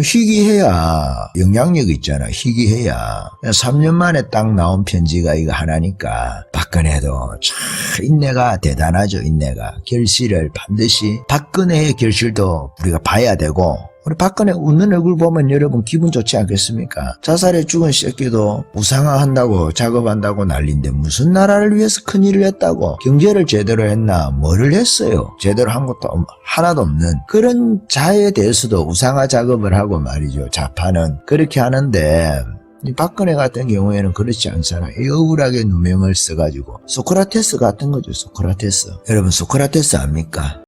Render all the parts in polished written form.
희귀해야 영향력이 있잖아. 희귀해야 3년 만에 딱 나온 편지가 이거 하나니까 박근혜도 참 인내가 대단하죠. 인내가 결실을 반드시 박근혜의 결실도 우리가 봐야 되고 우리 박근혜 웃는 얼굴 보면 여러분 기분 좋지 않겠습니까? 자살에 죽은 새끼도 우상화한다고 작업한다고 난리인데 무슨 나라를 위해서 큰일을 했다고 경제를 제대로 했나 뭐를 했어요. 제대로 한 것도 하나도 없는 그런 자에 대해서도 우상화 작업을 하고 말이죠. 좌파는 그렇게 하는데 이 박근혜 같은 경우에는 그렇지 않잖아요. 억울하게 누명을 써가지고 소크라테스 같은 거죠. 소크라테스. 여러분 소크라테스 압니까?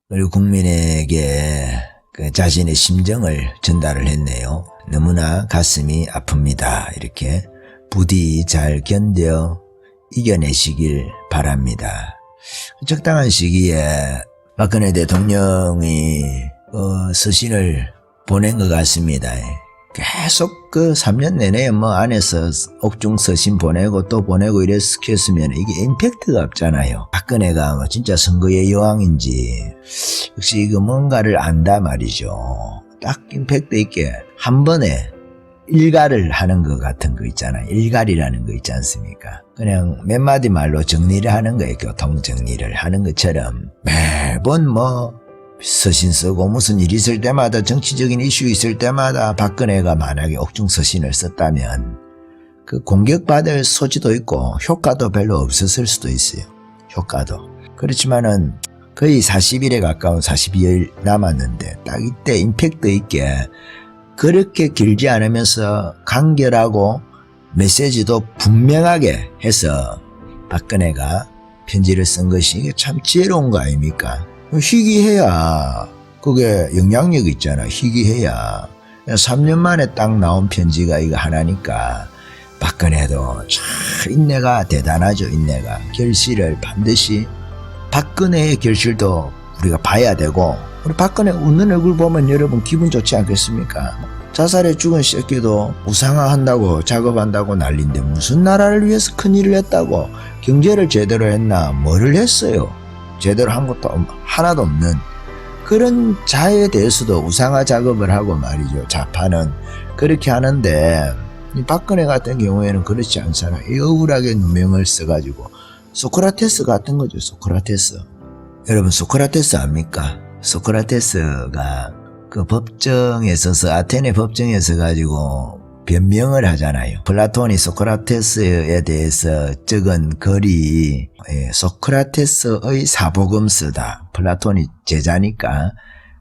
그리고 국민에게 그 자신의 심정을 전달을 했네요. 너무나 가슴이 아픕니다. 이렇게 부디 잘 견뎌 이겨내시길 바랍니다. 적당한 시기에 박근혜 대통령이 서신을 보낸 것 같습니다. 계속 그 3년 내내 안에서 옥중 서신 보내고 또 보내고 이랬으면 이게 임팩트가 없잖아요. 박근혜가 진짜 선거의 여왕인지 역시 이거 뭔가를 안다 말이죠. 딱 임팩트 있게 한 번에 일갈을 하는 것 같은 거 있잖아요. 일갈이라는 거 있지 않습니까? 그냥 몇 마디 말로 정리를 하는 거예요. 교통 정리를 하는 것처럼 매번 서신 쓰고 무슨 일 있을 때마다 정치적인 이슈 있을 때마다 박근혜가 만약에 옥중 서신을 썼다면 그 공격받을 소지도 있고 효과도 별로 없었을 수도 있어요. 효과도. 그렇지만은 거의 40일에 가까운 42일 남았는데 딱 이때 임팩트 있게 그렇게 길지 않으면서 간결하고 메시지도 분명하게 해서 박근혜가 편지를 쓴 것이 참 지혜로운 거 아닙니까? 희귀해야 그게 영향력이 있잖아. 희귀해야 3년 만에 딱 나온 편지가 이거 하나니까 박근혜도 참 인내가 대단하죠. 인내가 결실을 반드시 박근혜의 결실도 우리가 봐야 되고 우리 박근혜 웃는 얼굴 보면 여러분 기분 좋지 않겠습니까? 자살에 죽은 새끼도 우상화한다고 작업한다고 난리인데 무슨 나라를 위해서 큰일을 했다고 경제를 제대로 했나 뭐를 했어요. 제대로 한 것도 하나도 없는 그런 자에 대해서도 우상화 작업을 하고 말이죠. 좌파는 그렇게 하는데 이 박근혜 같은 경우에는 그렇지 않잖아. 이 억울하게 누명을 써가지고 소크라테스 같은 거죠. 소크라테스. 여러분 소크라테스 압니까? 소크라테스가 그 법정에 서서 아테네 법정에 서 가지고 변명을 하잖아요. 플라톤이 소크라테스에 대해서 적은 글이 소크라테스의 사복음서다. 플라톤이 제자니까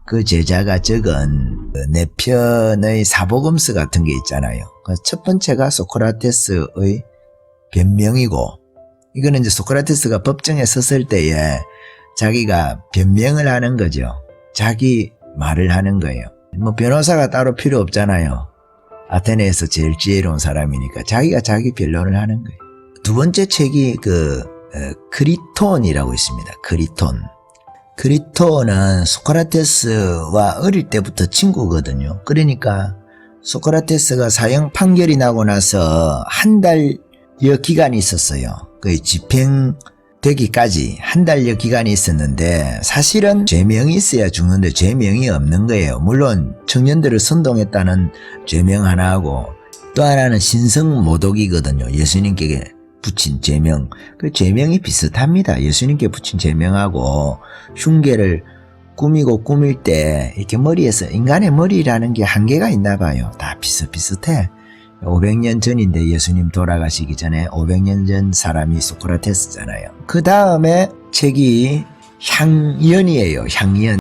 그 제자가 적은 네 편의 사복음서 같은 게 있잖아요. 첫 번째가 소크라테스의 변명이고 이거는 이제 소크라테스가 법정에 섰을 때에 자기가 변명을 하는 거죠. 자기 말을 하는 거예요. 변호사가 따로 필요 없잖아요. 아테네에서 제일 지혜로운 사람이니까 자기가 자기 변론을 하는 거예요. 두 번째 책이 크리톤이라고 있습니다. 크리톤은 소크라테스와 어릴 때부터 친구거든요. 그러니까 소크라테스가 사형 판결이 나고 나서 한 달여 기간이 있었어요. 그 집행되기까지 한 달여 기간이 있었는데 사실은 죄명이 있어야 죽는데 죄명이 없는 거예요. 물론 청년들을 선동했다는 죄명 하나 하고 또 하나는 신성모독이거든요. 예수님께 붙인 죄명. 그 죄명이 비슷합니다. 예수님께 붙인 죄명하고 흉계를 꾸미고 꾸밀 때 이렇게 머리에서 인간의 머리라는 게 한계가 있나 봐요. 다 비슷비슷해. 500년 전인데 예수님 돌아가시기 전에 500년 전 사람이 소크라테스잖아요. 그 다음에 책이 향연이에요. 향연.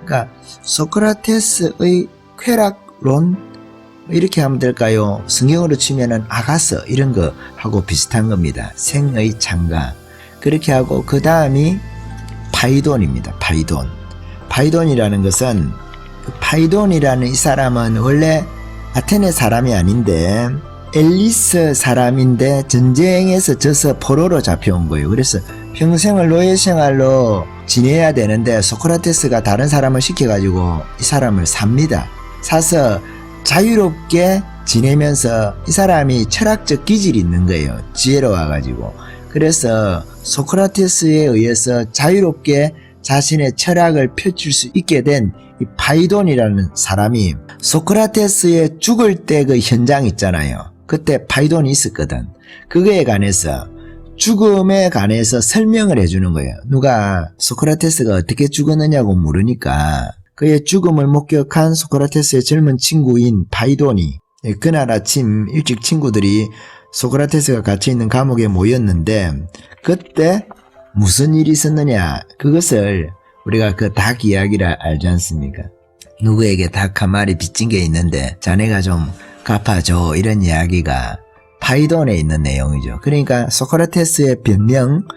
그러니까 소크라테스의 쾌락론 이렇게 하면 될까요? 성경으로 치면은 아가서 이런 거 하고 비슷한 겁니다. 생의 창가. 그렇게 하고 그 다음이 파이돈입니다. 파이돈이라는 것은 파이돈이라는 이 사람은 원래 아테네 사람이 아닌데 엘리스 사람인데 전쟁에서 져서 포로로 잡혀온 거예요. 그래서 평생을 노예 생활로 지내야 되는데 소크라테스가 다른 사람을 시켜가지고 이 사람을 삽니다. 사서 자유롭게 지내면서 이 사람이 철학적 기질이 있는 거예요. 지혜로워가지고. 그래서 소크라테스에 의해서 자유롭게 자신의 철학을 펼칠 수 있게 된 이 파이돈이라는 사람이 소크라테스의 죽을 때 그 현장 있잖아요. 그때 파이돈이 있었거든. 그거에 관해서 죽음에 관해서 설명을 해주는 거예요. 누가 소크라테스가 어떻게 죽었느냐고 물으니까 그의 죽음을 목격한 소크라테스의 젊은 친구인 파이돈이 그날 아침 일찍 친구들이 소크라테스가 갇혀있는 감옥에 모였는데 그때 무슨 일이 있었느냐 그것을 우리가 그 닭 이야기를 알지 않습니까? 누구에게 닭 한 마리 빚진 게 있는데 자네가 좀 갚아줘 이런 이야기가 파이돈에 있는 내용이죠. 그러니까 소크라테스의 변명,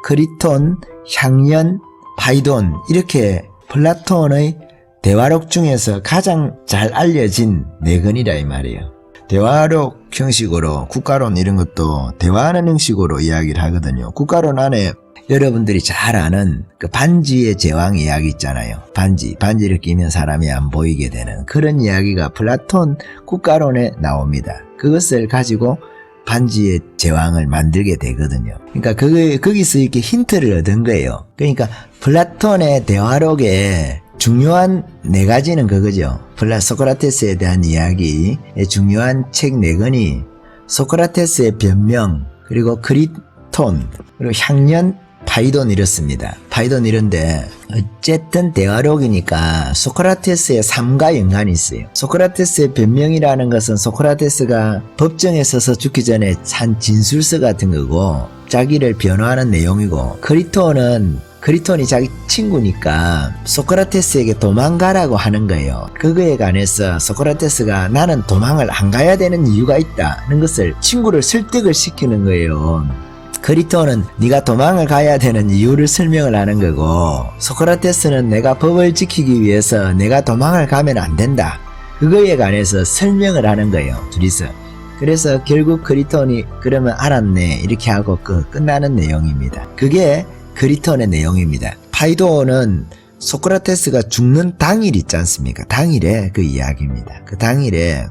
크리톤, 향연, 파이돈 이렇게 플라톤의 대화록 중에서 가장 잘 알려진 네 권이라 이 말이에요. 대화록 형식으로 국가론 이런 것도 대화하는 형식으로 이야기를 하거든요. 국가론 안에 여러분들이 잘 아는 그 반지의 제왕 이야기 있잖아요. 반지를 끼면 사람이 안 보이게 되는 그런 이야기가 플라톤 국가론에 나옵니다. 그것을 가지고 반지의 제왕을 만들게 되거든요. 그러니까 거기서 이렇게 힌트를 얻은 거예요. 그러니까 플라톤의 대화록에 중요한 네 가지는 그거죠. 소크라테스에 대한 이야기, 중요한 책 네 권이 소크라테스의 변명, 그리고 크리톤, 그리고 향연, 파이돈 이렇습니다. 파이돈 이런데 어쨌든 대화록이니까 소크라테스의 삶과 연관이 있어요. 소크라테스의 변명이라는 것은 소크라테스가 법정에 서서 죽기 전에 한 진술서 같은 거고 자기를 변호하는 내용이고 크리톤이 자기 친구니까 소크라테스에게 도망가라고 하는 거예요. 그거에 관해서 소크라테스가 나는 도망을 안 가야 되는 이유가 있다는 것을 친구를 설득을 시키는 거예요. 크리톤은 네가 도망을 가야 되는 이유를 설명을 하는 거고 소크라테스는 내가 법을 지키기 위해서 내가 도망을 가면 안 된다. 그거에 관해서 설명을 하는 거예요. 둘이서. 그래서 결국 크리톤이 그러면 알았네 이렇게 하고 끝나는 내용입니다. 그게 크리톤의 내용입니다. 파이돈은 소크라테스가 죽는 당일 있지 않습니까? 당일에 그 이야기입니다. 그 당일에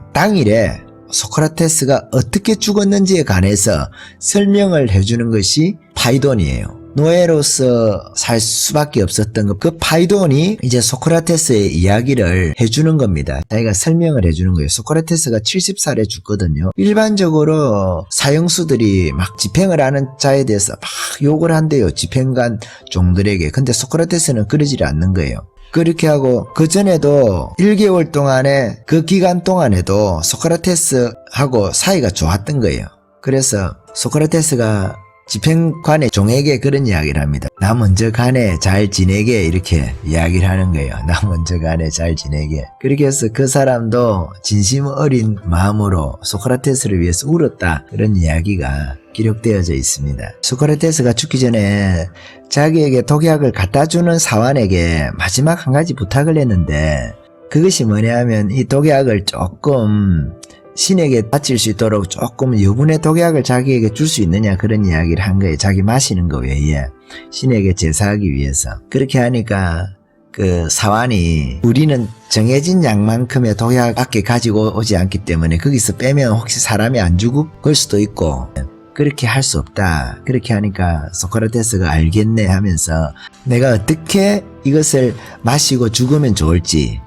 소크라테스가 어떻게 죽었는지에 관해서 설명을 해주는 것이 파이돈이에요. 노예로서 살 수밖에 없었던 그 파이돈이 이제 소크라테스의 이야기를 해주는 겁니다. 자기가 설명을 해주는 거예요. 소크라테스가 70살에 죽거든요. 일반적으로 사형수들이 막 집행을 하는 자에 대해서 막 욕을 한대요. 집행관 종들에게. 근데 소크라테스는 그러지 않는 거예요. 그렇게 하고 그 전에도 1개월 동안에 그 기간 동안에도 소크라테스하고 사이가 좋았던 거예요. 그래서 소크라테스가 집행관의 종에게 그런 이야기를 합니다. 나 먼저 가네 잘 지내게 이렇게 이야기를 하는 거예요. 나 먼저 가네 잘 지내게. 그렇게 해서 그 사람도 진심 어린 마음으로 소크라테스를 위해서 울었다. 그런 이야기가 기록되어져 있습니다. 소크라테스가 죽기 전에 자기에게 독약을 갖다주는 사환에게 마지막 한 가지 부탁을 했는데 그것이 뭐냐면 이 독약을 조금 신에게 바칠 수 있도록 조금 여분의 독약을 자기에게 줄 수 있느냐 그런 이야기를 한 거예요. 자기 마시는 거 외에 신에게 제사하기 위해서. 그렇게 하니까 그 사환이 우리는 정해진 양만큼의 독약밖에 가지고 오지 않기 때문에 거기서 빼면 혹시 사람이 안 죽을 수도 있고 그렇게 할 수 없다. 그렇게 하니까 소크라테스가 알겠네 하면서 내가 어떻게 이것을 마시고 죽으면 좋을지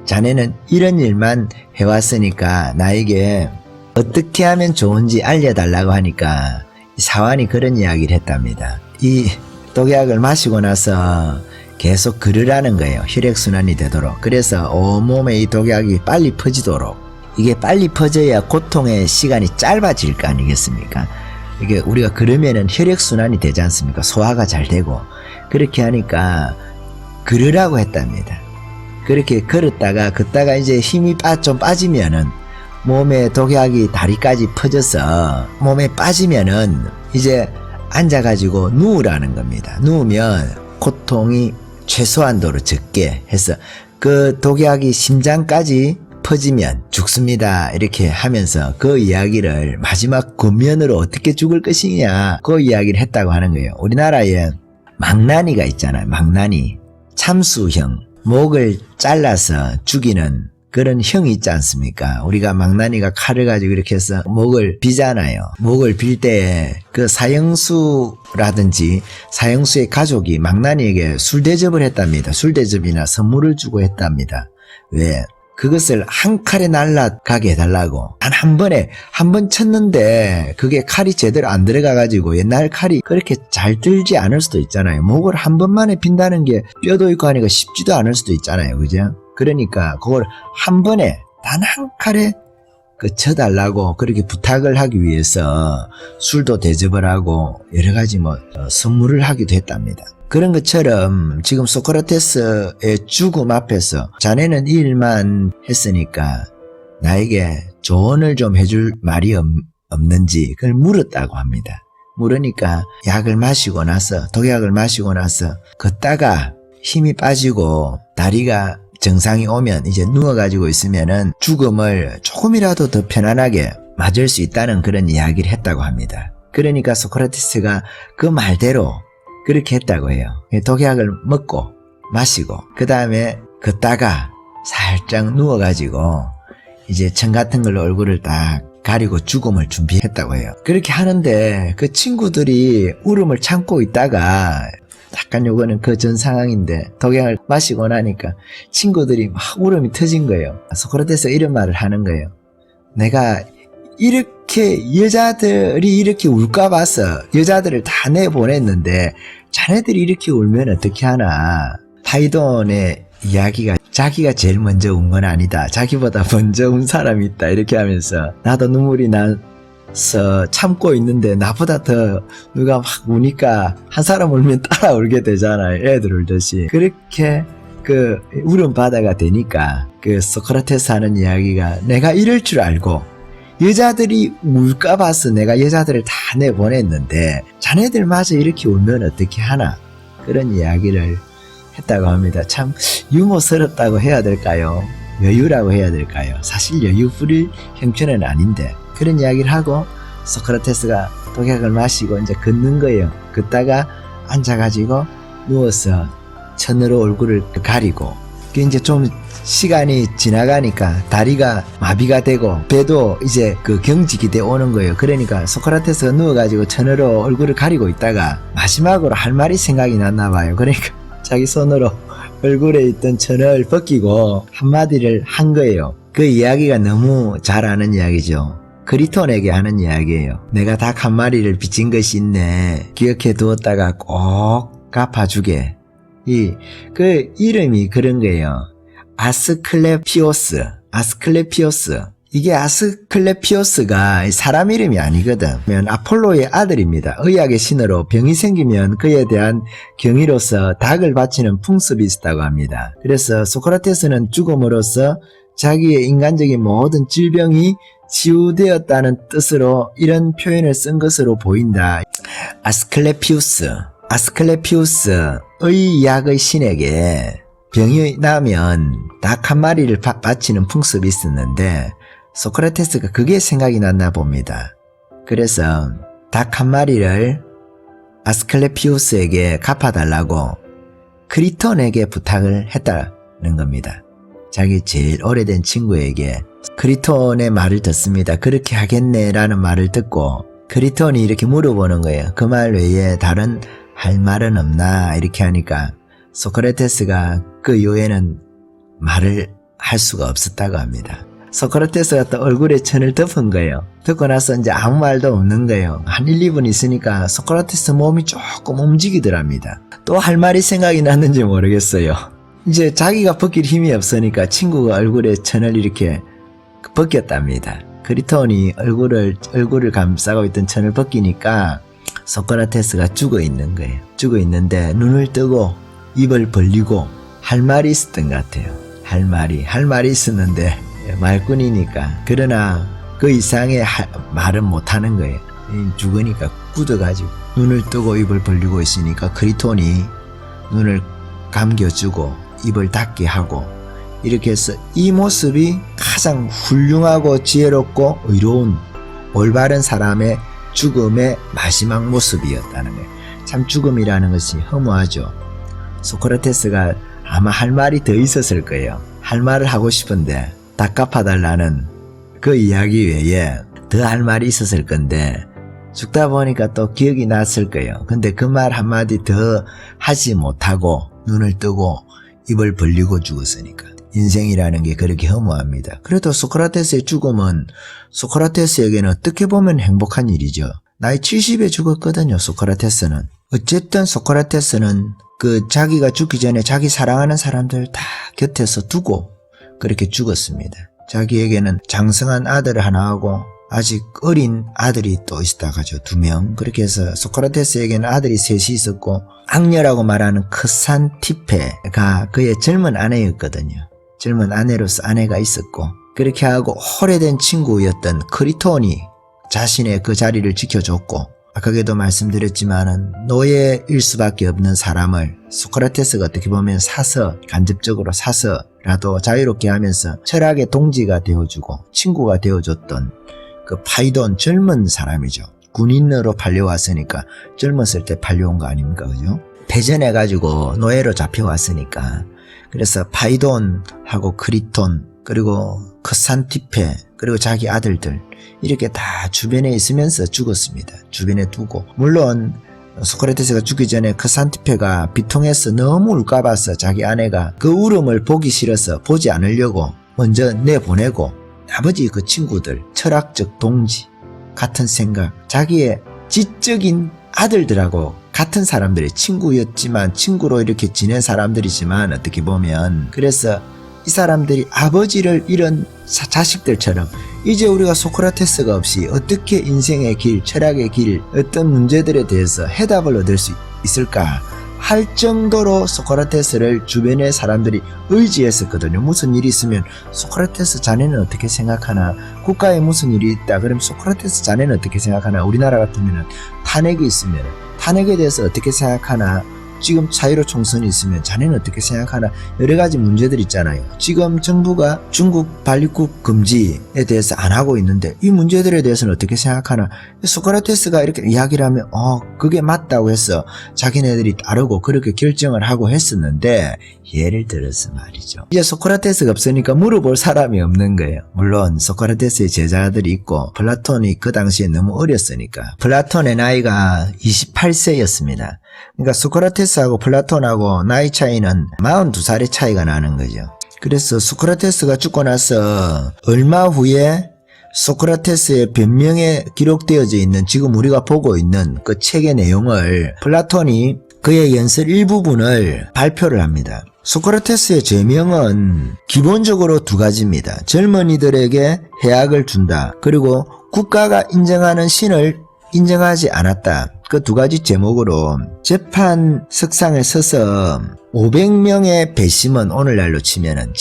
자네는 이런 일만 해왔으니까 나에게 어떻게 하면 좋은지 알려달라고 하니까 사환이 그런 이야기를 했답니다. 이 독약을 마시고 나서 계속 걸으라는 거예요. 혈액순환이 되도록. 그래서 온몸에 이 독약이 빨리 퍼지도록. 이게 빨리 퍼져야 고통의 시간이 짧아질 거 아니겠습니까? 이게 우리가 걸으면은 혈액순환이 되지 않습니까? 소화가 잘 되고. 그렇게 하니까 걸으라고 했답니다. 그렇게 걷다가 이제 힘이 좀 빠지면은 몸에 독약이 다리까지 퍼져서 몸에 빠지면은 이제 앉아가지고 누우라는 겁니다. 누우면 고통이 최소한도로 적게 해서 그 독약이 심장까지 퍼지면 죽습니다. 이렇게 하면서 그 이야기를 마지막 권면으로 어떻게 죽을 것이냐 그 이야기를 했다고 하는 거예요. 우리나라에 망나니가 있잖아요. 망나니 참수형 목을 잘라서 죽이는 그런 형이 있지 않습니까? 우리가 망나니가 칼을 가지고 이렇게 해서 목을 비잖아요. 목을 빌 때 그 사형수라든지 사형수의 가족이 망나니에게 술 대접을 했답니다. 술 대접이나 선물을 주고 했답니다. 왜? 그것을 한 칼에 날아가게 해달라고. 단 한 번에 한 번 쳤는데 그게 칼이 제대로 안 들어가가지고 옛날 칼이 그렇게 잘 들지 않을 수도 있잖아요. 목을 한 번만에 빈다는 게 뼈도 있고 하니까 쉽지도 않을 수도 있잖아요. 그죠? 그러니까 그걸 한 번에 단 한 칼에 쳐달라고 그렇게 부탁을 하기 위해서 술도 대접을 하고 여러 가지 선물을 하기도 했답니다. 그런 것처럼 지금 소크라테스의 죽음 앞에서 자네는 이 일만 했으니까 나에게 조언을 좀 해줄 말이 없는지 그걸 물었다고 합니다. 물으니까 약을 마시고 나서 독약을 마시고 나서 걷다가 힘이 빠지고 다리가 정상이 오면 이제 누워가지고 있으면은 죽음을 조금이라도 더 편안하게 맞을 수 있다는 그런 이야기를 했다고 합니다. 그러니까 소크라테스가 그 말대로 그렇게 했다고 해요. 독약을 먹고 마시고 그 다음에 걷다가 살짝 누워가지고 이제 천 같은 걸로 얼굴을 딱 가리고 죽음을 준비했다고 해요. 그렇게 하는데 그 친구들이 울음을 참고 있다가 약간 요거는 그 전 상황인데 독약을 마시고 나니까 친구들이 막 울음이 터진 거예요. 소크라테스가 이런 말을 하는 거예요. 내가 이렇게 여자들이 이렇게 울까 봐서 여자들을 다 내보냈는데 자네들이 이렇게 울면 어떻게 하나. 파이돈의 이야기가 자기가 제일 먼저 운 건 아니다. 자기보다 먼저 운 사람이 있다. 이렇게 하면서 나도 눈물이 나서 참고 있는데 나보다 더 누가 막 우니까 한 사람 울면 따라 울게 되잖아요. 애들 울듯이. 그렇게 그 울음 바다가 되니까 그 소크라테스 하는 이야기가 내가 이럴 줄 알고 여자들이 울까 봐서 내가 여자들을 다 내보냈는데 자네들마저 이렇게 울면 어떻게 하나. 그런 이야기를 했다고 합니다. 참 유머스럽다고 해야 될까요? 여유라고 해야 될까요? 사실 여유 부릴 형편은 아닌데 그런 이야기를 하고 소크라테스가 독약을 마시고 이제 걷는 거예요. 걷다가 앉아가지고 누워서 천으로 얼굴을 가리고 이제 좀 시간이 지나가니까 다리가 마비가 되고 배도 이제 그 경직이 돼 오는 거예요. 그러니까 소크라테스가 누워가지고 천으로 얼굴을 가리고 있다가 마지막으로 할 말이 생각이 났나 봐요. 그러니까 자기 손으로 얼굴에 있던 천을 벗기고 한마디를 한 거예요. 그 이야기가 너무 잘 아는 이야기죠. 크리톤에게 하는 이야기예요. 내가 닭 한 마리를 빚진 것이 있네. 기억해 두었다가 꼭 갚아주게. 그 이름이 그런 거예요. 아스클레피오스. 이게 아스클레피오스가 사람 이름이 아니거든. 아폴로의 아들입니다. 의학의 신으로 병이 생기면 그에 대한 경의로서 닭을 바치는 풍습이 있었다고 합니다. 그래서 소크라테스는 죽음으로써 자기의 인간적인 모든 질병이 치유되었다는 뜻으로 이런 표현을 쓴 것으로 보인다. 아스클레피우스의 약의 신에게 병이 나면 닭 한 마리를 바치는 풍습이 있었는데 소크라테스가 그게 생각이 났나 봅니다. 그래서 닭 한 마리를 아스클레피우스에게 갚아달라고 크리톤에게 부탁을 했다는 겁니다. 자기 제일 오래된 친구에게 크리톤의 말을 듣습니다. 그렇게 하겠네 라는 말을 듣고 크리톤이 이렇게 물어보는 거예요. 그 말 외에 다른 할 말은 없나 이렇게 하니까 소크라테스가 그 이후에는 말을 할 수가 없었다고 합니다. 소크라테스가 또 얼굴에 천을 덮은 거예요. 덮고 나서 이제 아무 말도 없는 거예요. 한 1, 2분 있으니까 소크라테스 몸이 조금 움직이더랍니다. 또 할 말이 생각이 났는지 모르겠어요. 이제 자기가 벗길 힘이 없으니까 친구가 얼굴에 천을 이렇게 벗겼답니다. 크리톤이 얼굴을 감싸고 있던 천을 벗기니까 소크라테스가 죽어 있는 거예요. 죽어 있는데 눈을 뜨고 입을 벌리고 할 말이 있었던 것 같아요. 할 말이 있었는데 말꾼이니까. 그러나 그 이상의 말은 못하는 거예요. 죽으니까 굳어가지고 눈을 뜨고 입을 벌리고 있으니까 크리톤이 눈을 감겨주고 입을 닫게 하고 이렇게 해서 이 모습이 가장 훌륭하고 지혜롭고 의로운 올바른 사람의 죽음의 마지막 모습이었다는 거예요. 참 죽음이라는 것이 허무하죠. 소크라테스가 아마 할 말이 더 있었을 거예요. 할 말을 하고 싶은데 다 갚아달라는 그 이야기 외에 더 할 말이 있었을 건데 죽다 보니까 또 기억이 났을 거예요. 근데 그 말 한마디 더 하지 못하고 눈을 뜨고 입을 벌리고 죽었으니까. 인생이라는 게 그렇게 허무합니다. 그래도 소크라테스의 죽음은 소크라테스에게는 어떻게 보면 행복한 일이죠. 나이 70에 죽었거든요, 소크라테스는. 어쨌든 소크라테스는 자기가 죽기 전에 자기 사랑하는 사람들 다 곁에서 두고 그렇게 죽었습니다. 자기에게는 장성한 아들 하나하고 아직 어린 아들이 또 있다가죠. 2명. 그렇게 해서 소크라테스에게는 아들이 3이 있었고 악녀라고 말하는 크산티페가 그의 젊은 아내였거든요. 젊은 아내로서 아내가 있었고 그렇게 하고 오래된 친구였던 크리톤이 자신의 그 자리를 지켜줬고 아까도 말씀드렸지만은 노예일 수밖에 없는 사람을 소크라테스가 어떻게 보면 간접적으로 사서라도 자유롭게 하면서 철학의 동지가 되어주고 친구가 되어줬던 그 파이돈 젊은 사람이죠. 군인으로 팔려왔으니까 젊었을 때 팔려온 거 아닙니까? 그죠? 패전해가지고 노예로 잡혀왔으니까 그래서 파이돈하고 크리톤 그리고 크산티페 그리고 자기 아들들 이렇게 다 주변에 있으면서 죽었습니다. 주변에 두고 물론 소크라테스가 죽기 전에 크산티페가 비통해서 너무 울까봐서 자기 아내가 그 울음을 보기 싫어서 보지 않으려고 먼저 내보내고 나머지 그 친구들 철학적 동지 같은 생각 자기의 지적인 아들들하고 같은 사람들의 친구였지만 친구로 이렇게 지낸 사람들이지만 어떻게 보면 그래서 이 사람들이 아버지를 잃은 자식들처럼 이제 우리가 소크라테스가 없이 어떻게 인생의 길, 철학의 길, 어떤 문제들에 대해서 해답을 얻을 수 있을까 할 정도로 소크라테스를 주변의 사람들이 의지했었거든요. 무슨 일이 있으면 소크라테스 자네는 어떻게 생각하나, 국가에 무슨 일이 있다 그럼 소크라테스 자네는 어떻게 생각하나, 우리나라 같으면 탄핵이 있으면 탄핵에 대해서 어떻게 생각하나, 지금 자유로 총선이 있으면 자네는 어떻게 생각하나, 여러 가지 문제들 있잖아요. 지금 정부가 중국 반입국 금지에 대해서 안 하고 있는데 이 문제들에 대해서는 어떻게 생각하나. 소크라테스가 이렇게 이야기를 하면 그게 맞다고 해서 자기네들이 따르고 그렇게 결정을 하고 했었는데, 예를 들어서 말이죠, 이제 소크라테스가 없으니까 물어볼 사람이 없는 거예요. 물론 소크라테스의 제자들이 있고 플라톤이 그 당시에 너무 어렸으니까. 플라톤의 나이가 28세였습니다. 그러니까 소크라테스하고 플라톤하고 나이 차이는 42살의 차이가 나는 거죠. 그래서 소크라테스가 죽고 나서 얼마 후에 소크라테스의 변명에 기록되어져 있는 지금 우리가 보고 있는 그 책의 내용을 플라톤이 그의 연설 일부분을 발표를 합니다. 소크라테스의 제명은 기본적으로 2가지입니다. 젊은이들에게 해악을 준다. 그리고 국가가 인정하는 신을 인정하지 않았다. 그 2가지 제목으로 재판석상에 서서 500명의 배심원, 오늘날로 치면은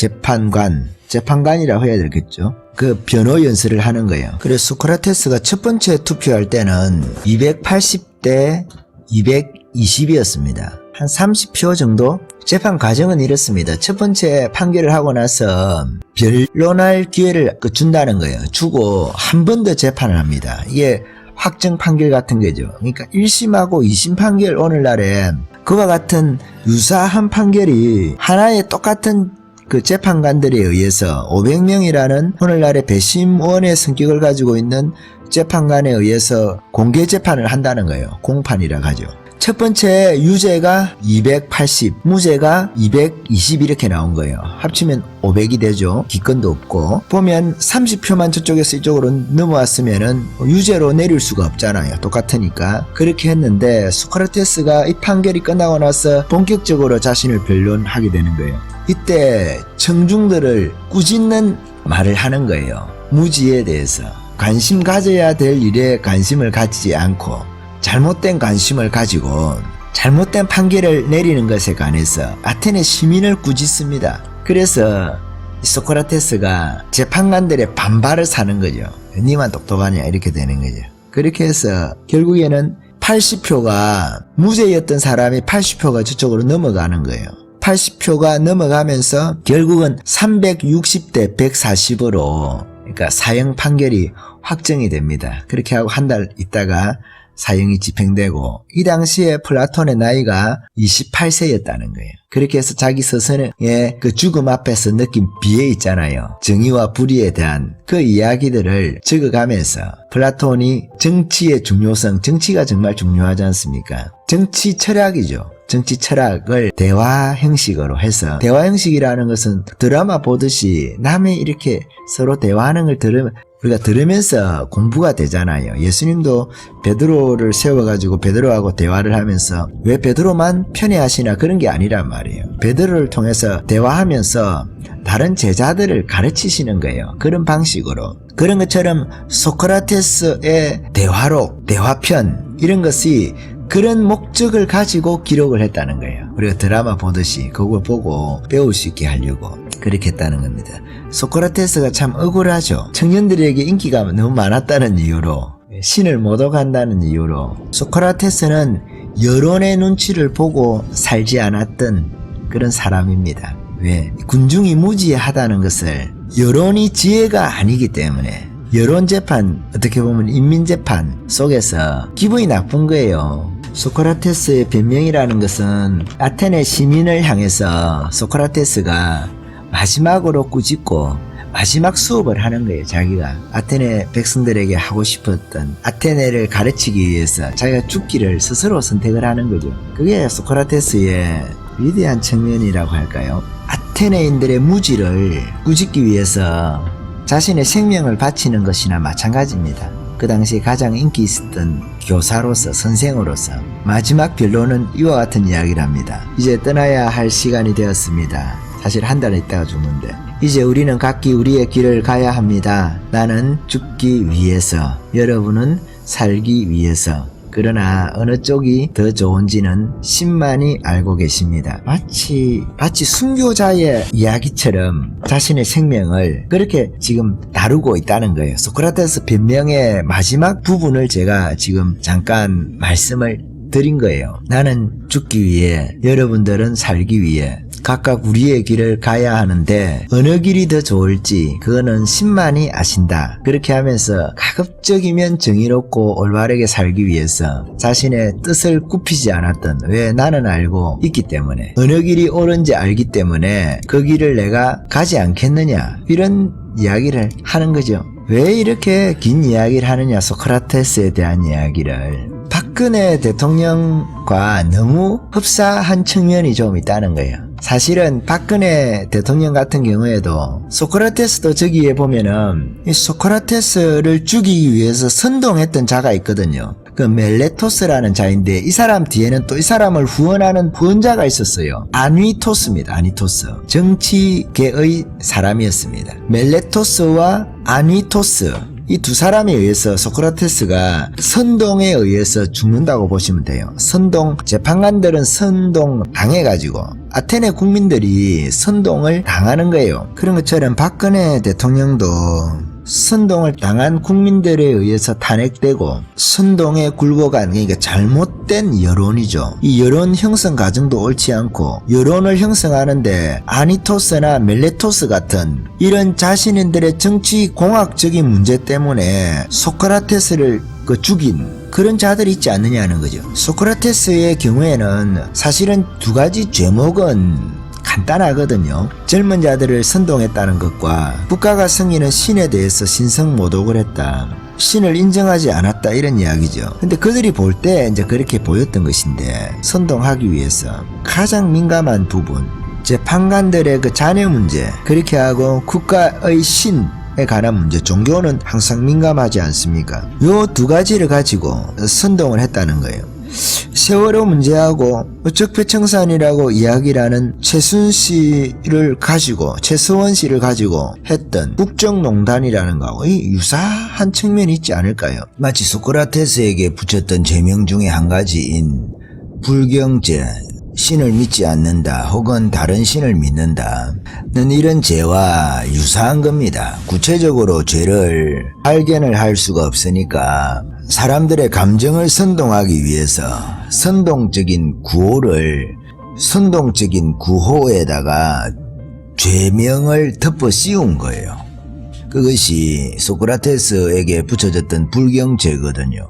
재판관이라고 해야 되겠죠. 그 변호 연설을 하는 거예요. 그래서 소크라테스가 첫 번째 투표할 때는 280대 220이었습니다. 한 30표 정도? 재판 과정은 이렇습니다. 첫 번째 판결을 하고 나서 변론할 기회를 준다는 거예요. 주고 한 번 더 재판을 합니다. 이게 확정 판결 같은 거죠. 그러니까 1심하고 2심 판결, 오늘날에 그와 같은 유사한 판결이 하나의 똑같은 그 재판관들에 의해서 500명이라는 오늘날의 배심원의 성격을 가지고 있는 재판관에 의해서 공개 재판을 한다는 거예요. 공판이라고 하죠. 첫 번째 유죄가 280, 무죄가 220 이렇게 나온 거예요. 합치면 500이 되죠. 기권도 없고. 보면 30표만 저쪽에서 이쪽으로 넘어왔으면은 유죄로 내릴 수가 없잖아요. 똑같으니까. 그렇게 했는데 소크라테스가 이 판결이 끝나고 나서 본격적으로 자신을 변론하게 되는 거예요. 이때 청중들을 꾸짖는 말을 하는 거예요. 무지에 대해서. 관심 가져야 될 일에 관심을 갖지 않고 잘못된 관심을 가지고 잘못된 판결을 내리는 것에 관해서 아테네 시민을 꾸짖습니다. 그래서 소크라테스가 재판관들의 반발을 사는 거죠. 니만 똑똑하냐 이렇게 되는 거죠. 그렇게 해서 결국에는 80표가 무죄였던 사람이 80표가 저쪽으로 넘어가는 거예요. 80표가 넘어가면서 결국은 360대 140으로 그러니까 사형 판결이 확정이 됩니다. 그렇게 하고 한 달 있다가 사형이 집행되고 이 당시에 플라톤의 나이가 28세였다는 거예요. 그렇게 해서 자기 스스로의 그 죽음 앞에서 느낀 비애 있잖아요. 정의와 불의에 대한 그 이야기들을 적어가면서 플라톤이 정치의 중요성, 정치가 정말 중요하지 않습니까? 정치 철학이죠. 정치 철학을 대화 형식으로 해서, 대화 형식이라는 것은 드라마 보듯이 남이 이렇게 서로 대화하는 걸 우리가 들으면서 공부가 되잖아요. 예수님도 베드로를 세워가지고 베드로하고 대화를 하면서 왜 베드로만 편애하시나 그런 게 아니란 말이에요. 베드로를 통해서 대화하면서 다른 제자들을 가르치시는 거예요. 그런 방식으로. 그런 것처럼 소크라테스의 대화록, 대화편 이런 것이 그런 목적을 가지고 기록을 했다는 거예요. 우리가 드라마 보듯이 그걸 보고 배울 수 있게 하려고 그렇게 했다는 겁니다. 소크라테스가 참 억울하죠. 청년들에게 인기가 너무 많았다는 이유로, 신을 모독한다는 이유로 소크라테스는 여론의 눈치를 보고 살지 않았던 그런 사람입니다. 왜? 군중이 무지하다는 것을 여론이 지혜가 아니기 때문에 여론재판, 어떻게 보면 인민재판 속에서 기분이 나쁜 거예요. 소크라테스의 변명이라는 것은 아테네 시민을 향해서 소크라테스가 마지막으로 꾸짖고 마지막 수업을 하는 거예요. 자기가 아테네 백성들에게 하고 싶었던, 아테네를 가르치기 위해서 자기가 죽기를 스스로 선택을 하는 거죠. 그게 소크라테스의 위대한 측면이라고 할까요? 아테네인들의 무지를 꾸짖기 위해서 자신의 생명을 바치는 것이나 마찬가지입니다. 그 당시에 가장 인기 있었던 교사로서, 선생으로서 마지막 변론은 이와 같은 이야기를 합니다. 이제 떠나야 할 시간이 되었습니다. 사실 한 달 있다가 죽는데, 이제 우리는 각기 우리의 길을 가야 합니다. 나는 죽기 위해서, 여러분은 살기 위해서. 그러나 어느 쪽이 더 좋은지는 신만이 알고 계십니다. 마치 순교자의 이야기처럼 자신의 생명을 그렇게 지금 다루고 있다는 거예요. 소크라테스 변명의 마지막 부분을 제가 지금 잠깐 말씀을 드린 거예요. 나는 죽기 위해, 여러분들은 살기 위해 각각 우리의 길을 가야 하는데 어느 길이 더 좋을지 그거는 신만이 아신다. 그렇게 하면서 가급적이면 정의롭고 올바르게 살기 위해서 자신의 뜻을 굽히지 않았던, 왜? 나는 알고 있기 때문에, 어느 길이 옳은지 알기 때문에 그 길을 내가 가지 않겠느냐, 이런 이야기를 하는 거죠. 왜 이렇게 긴 이야기를 하느냐, 소크라테스에 대한 이야기를. 박근혜 대통령과 너무 흡사한 측면이 좀 있다는 거예요. 사실은 박근혜 대통령 같은 경우에도 소크라테스도 저기에 보면은 이 소크라테스를 죽이기 위해서 선동했던 자가 있거든요. 그 멜레토스라는 자인데 이 사람 뒤에는 또 이 사람을 후원하는 후원자가 있었어요. 아니토스입니다. 아니토스. 정치계의 사람이었습니다. 멜레토스와 아니토스, 이 두 사람에 의해서 소크라테스가 선동에 의해서 죽는다고 보시면 돼요. 선동, 재판관들은 선동 당해가지고 아테네 국민들이 선동을 당하는 거예요. 그런 것처럼 박근혜 대통령도 선동을 당한 국민들에 의해서 탄핵되고 선동에 굴복한, 그러니까 잘못된 여론이죠. 이 여론 형성 과정도 옳지 않고, 여론을 형성하는데 아니토스나 멜레토스 같은 이런 자신들의 정치 공학적인 문제 때문에 소크라테스를 죽인 그런 자들이 있지 않느냐는 거죠. 소크라테스의 경우에는 사실은 두 가지 죄목은 간단하거든요. 젊은 자들을 선동했다는 것과 국가가 승리는 신에 대해서 신성모독을 했다, 신을 인정하지 않았다, 이런 이야기죠. 근데 그들이 볼 때 이제 그렇게 보였던 것인데, 선동하기 위해서 가장 민감한 부분, 재판관들의 그 자녀 문제, 그렇게 하고 국가의 신에 관한 문제, 종교는 항상 민감하지 않습니까? 요 두 가지를 가지고 선동을 했다는 거예요. 세월호 문제하고 적폐청산이라고 이야기를 하는 최수원 씨를 가지고 했던 국정농단이라는 거하고 유사한 측면이 있지 않을까요? 마치 소크라테스에게 붙였던 죄명 중에 한 가지인 불경죄, 신을 믿지 않는다 혹은 다른 신을 믿는다는 이런 죄와 유사한 겁니다. 구체적으로 죄를 발견을 할 수가 없으니까 사람들의 감정을 선동하기 위해서 선동적인 구호에다가 죄명을 덮어 씌운 거예요. 그것이 소크라테스에게 붙여졌던 불경죄거든요.